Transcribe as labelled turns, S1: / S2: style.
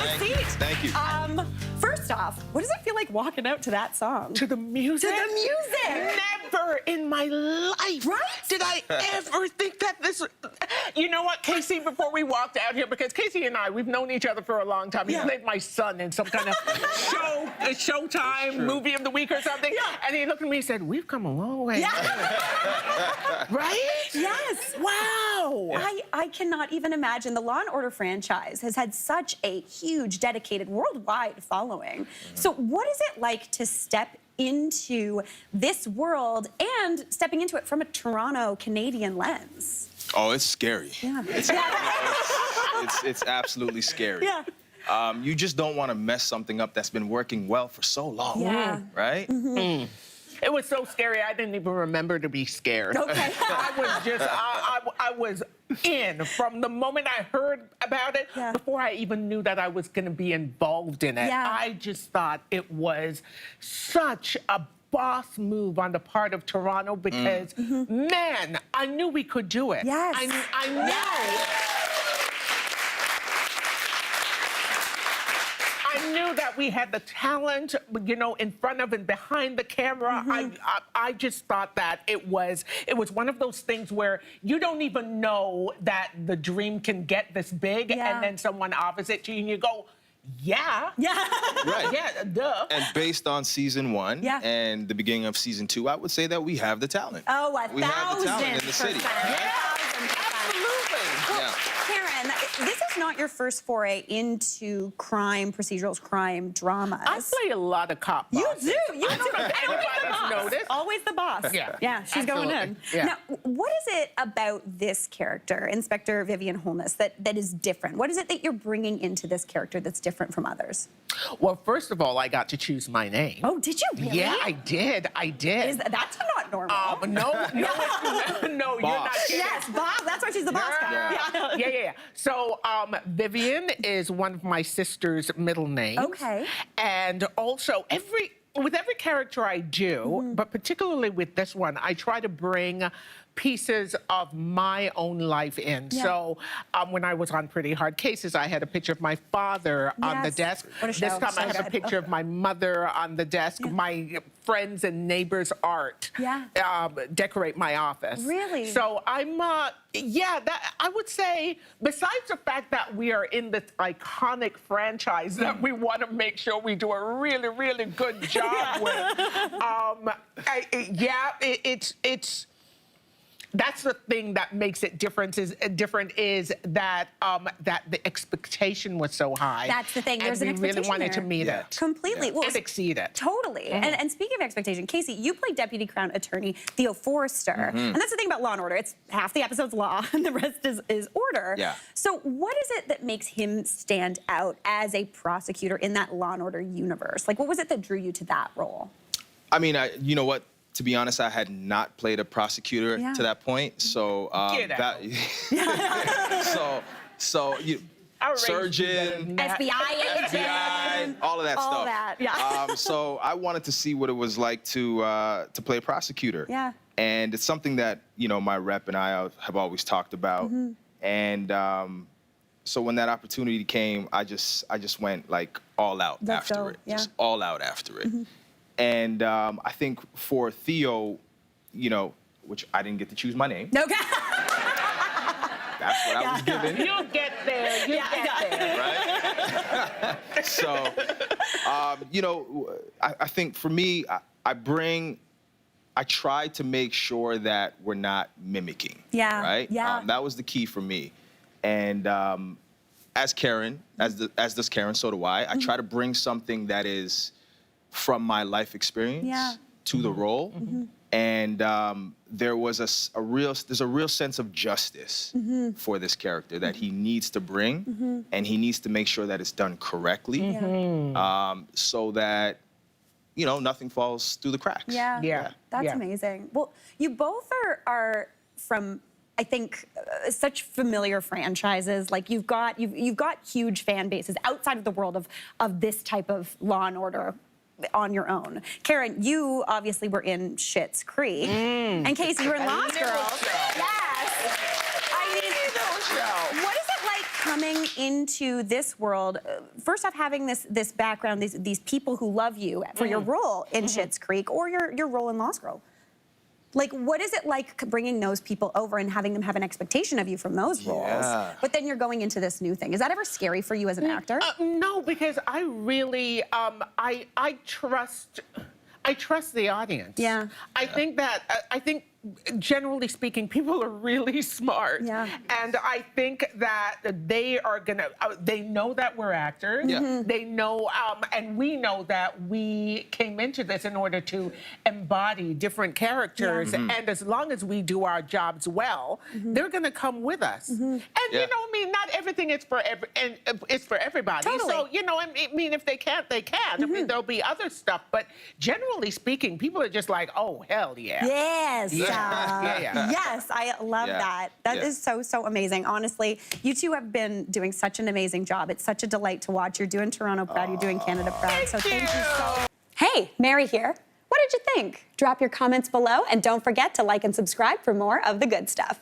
S1: a seat.
S2: Thank you.
S1: First off, what does it feel like walking out to that song?
S3: To the music?
S1: To the music!
S3: Never in my life did I ever think that this... You know what, K.C., before we walked out here, because K.C. and I, we've known each other for a long time. He played my son in some kind of Showtime movie of the week or something. Yeah. And he looked at me and said, we've come a long way.
S1: Yeah.
S3: Right?
S1: Yes.
S3: Wow.
S1: I cannot even imagine. The Law & Order franchise has had such a huge, dedicated, worldwide following. So what is it like to step into this world and stepping into it from a Toronto Canadian lens?
S2: Oh, it's scary.
S1: Yeah.
S2: It's absolutely scary.
S1: Yeah.
S2: You just don't want to mess something up that's been working well for so long.
S1: Yeah.
S2: Right?
S3: Mm. It was so scary, I didn't even remember to be scared.
S1: Okay.
S3: I was in from the moment I heard about it, before I even knew that I was going to be involved in it.
S1: Yeah.
S3: I just thought it was such a boss move on the part of Toronto because, man, I knew we could do it.
S1: Yes.
S3: I knew. I knew that we had the talent, you know, in front of and behind the camera. I just thought that it was one of those things where you don't even know that the dream can get this big, and then someone offers it to you, and you go, yeah.
S2: Right.
S3: Yeah, duh.
S2: And based on season 1 and the beginning of season 2, I would say that we have the talent.
S1: Oh,
S2: we have the talent in the city.
S3: Absolutely.
S1: Well, Karen, this is not your first foray into crime, procedurals, crime, dramas.
S3: I play a lot of cop bosses.
S1: You do. You
S3: I don't know if anybody's noticed.
S1: Always the boss.
S3: Yeah.
S1: She's going in.
S3: Yeah.
S1: Now, what is it about this character, Inspector Vivian Holness, that is different? What is it that you're bringing into this character that's different from others?
S3: Well, first of all, I got to choose my name.
S1: Oh, did you really?
S3: Yeah, I did.
S1: That's not normal.
S3: No, you're not kidding.
S1: Yes, Bob. That's why she's the boss guy.
S3: Yeah. So, Vivian is one of my sister's middle names.
S1: Okay.
S3: And also, with every character I do, but particularly with this one, I try to bring pieces of my own life in. So when I was on Pretty Hard Cases, I had a picture of my father on the desk.
S1: What a show.
S3: This time I have a picture of my mother on the desk. My friends and neighbors' art decorate my office.
S1: Really?
S3: So I'm, that I would say, besides the fact that we are in this iconic franchise that we want to make sure we do a really, really good job with, that's the thing that makes it different is that that the expectation was so high.
S1: That's the thing. There's an
S3: we
S1: expectation
S3: really wanted
S1: there.
S3: to meet it.
S1: Completely. Well,
S3: and exceed it.
S1: Totally. And speaking of expectation, K.C., you played Deputy Crown Attorney Theo Forrester. And that's the thing about Law & Order. It's half the episode's law and the rest is order.
S2: Yeah.
S1: So what is it that makes him stand out as a prosecutor in that Law & Order universe? Like, what was it that drew you to that role?
S2: I mean, you know what? To be honest, I had not played a prosecutor to that point, so surgeon,
S1: FBI agent,
S2: all of that stuff.
S1: All that,
S2: so I wanted to see what it was like to play a prosecutor.
S1: Yeah.
S2: And it's something that my rep and I have always talked about. And so when that opportunity came, I just went like all out after it, just all out after it. And I think for Theo, which I didn't get to choose my name.
S1: Okay.
S2: That's what I was given.
S3: You'll get there. You'll get there.
S2: Right? So, I think for me, I try to make sure that we're not mimicking.
S1: Yeah.
S2: Right?
S1: Yeah.
S2: That was the key for me. And as Karen, as does Karen, so do I. I try to bring something that is from my life experience to the role. And there's a real sense of justice for this character that he needs to bring, and he needs to make sure that it's done correctly, so that nothing falls through the cracks.
S1: That's amazing. Well, you both are from, I think, such familiar franchises. Like you've got huge fan bases outside of the world of this type of Law and Order on your own. Karen, you obviously were in Schitt's Creek. And K.C., you were in Lost Girls. Yes. I mean, what is it like coming into this world, first off, having this background, these people who love you for your role in Schitt's Creek or your role in Lost Girl. Like, what is it like bringing those people over and having them have an expectation of you from those roles? But then you're going into this new thing. Is that ever scary for you as an actor?
S3: No, because I really, I trust the audience.
S1: Yeah.
S3: I think generally speaking, people are really smart.
S1: Yeah.
S3: And I think that they are gonna, they know that we're actors.
S2: Yeah.
S3: They know, and we know that we came into this in order to embody different characters.
S1: Yeah.
S3: And as long as we do our jobs well, they're gonna come with us. And you know, I mean, not everything is for it's for everybody.
S1: Totally.
S3: So, you know, I mean, if they can't, they can't. I mean, there'll be other stuff. But generally speaking, people are just like, oh, hell yeah.
S1: Yes.
S3: Yeah.
S1: Yes, I love that. That is so amazing. Honestly, you two have been doing such an amazing job. It's such a delight to watch. You're doing Toronto proud. You're doing Canada proud. So thank you so. Hey, Mary here. What did you think? Drop your comments below and don't forget to like and subscribe for more of the good stuff.